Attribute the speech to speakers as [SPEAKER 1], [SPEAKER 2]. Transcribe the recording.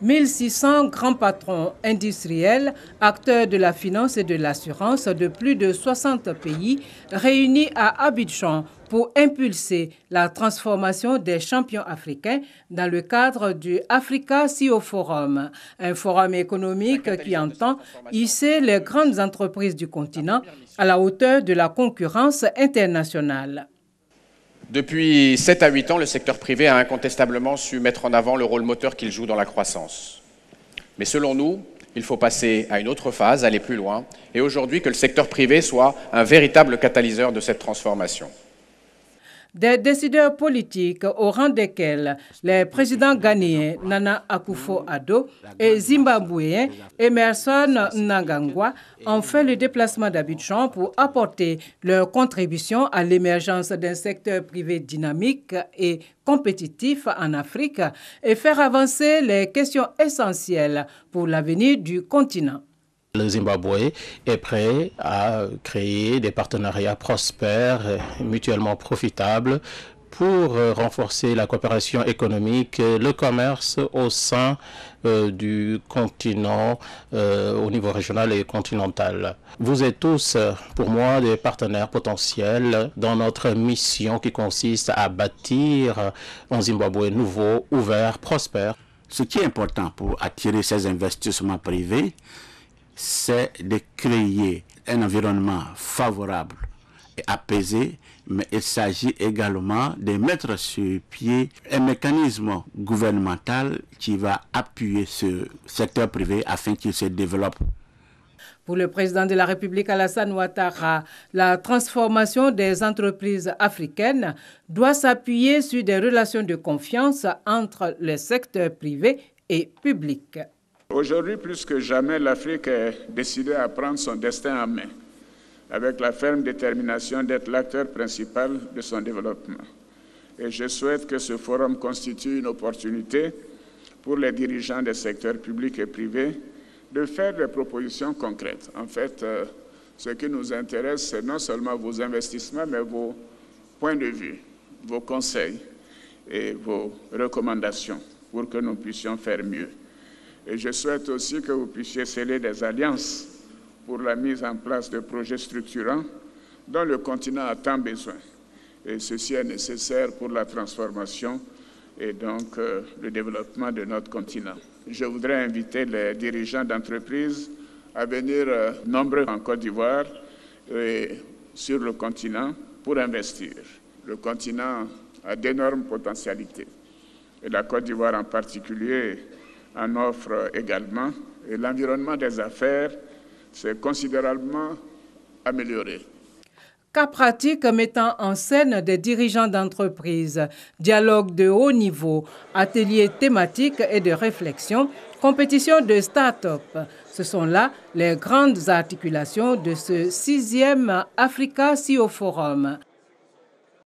[SPEAKER 1] 1600 grands patrons industriels, acteurs de la finance et de l'assurance de plus de 60 pays réunis à Abidjan pour impulser la transformation des champions africains dans le cadre du Africa CEO Forum, un forum économique qui entend hisser les grandes entreprises du continent à la hauteur de la concurrence internationale.
[SPEAKER 2] Depuis 7 à 8 ans, le secteur privé a incontestablement su mettre en avant le rôle moteur qu'il joue dans la croissance. Mais selon nous, il faut passer à une autre phase, aller plus loin, et aujourd'hui que le secteur privé soit un véritable catalyseur de cette transformation.
[SPEAKER 1] Des décideurs politiques au rang desquels les présidents ghanéens Nana Akufo-Addo et zimbabwéens Emmerson Mnangagwa ont fait le déplacement d'Abidjan pour apporter leur contribution à l'émergence d'un secteur privé dynamique et compétitif en Afrique et faire avancer les questions essentielles pour l'avenir du continent.
[SPEAKER 3] Le Zimbabwe est prêt à créer des partenariats prospères, mutuellement profitables, pour renforcer la coopération économique, le commerce au sein du continent au niveau régional et continental. Vous êtes tous, pour moi, des partenaires potentiels dans notre mission qui consiste à bâtir un Zimbabwe nouveau, ouvert, prospère.
[SPEAKER 4] Ce qui est important pour attirer ces investissements privés, c'est de créer un environnement favorable et apaisé, mais il s'agit également de mettre sur pied un mécanisme gouvernemental qui va appuyer ce secteur privé afin qu'il se développe.
[SPEAKER 1] Pour le président de la République Alassane Ouattara, la transformation des entreprises africaines doit s'appuyer sur des relations de confiance entre le secteur privé et public.
[SPEAKER 5] Aujourd'hui, plus que jamais, l'Afrique est décidée à prendre son destin en main, avec la ferme détermination d'être l'acteur principal de son développement. Et je souhaite que ce forum constitue une opportunité pour les dirigeants des secteurs publics et privés de faire des propositions concrètes. En fait, ce qui nous intéresse, c'est non seulement vos investissements, mais vos points de vue, vos conseils et vos recommandations pour que nous puissions faire mieux. Et je souhaite aussi que vous puissiez sceller des alliances pour la mise en place de projets structurants dont le continent a tant besoin. Et ceci est nécessaire pour la transformation et donc le développement de notre continent. Je voudrais inviter les dirigeants d'entreprises à venir nombreux en Côte d'Ivoire et sur le continent pour investir. Le continent a d'énormes potentialités et la Côte d'Ivoire en particulier en offre également, et l'environnement des affaires s'est considérablement amélioré.
[SPEAKER 1] Cas pratiques mettant en scène des dirigeants d'entreprises, dialogue de haut niveau, ateliers thématiques et de réflexion, compétition de start-up. Ce sont là les grandes articulations de ce 6e Africa CEO Forum.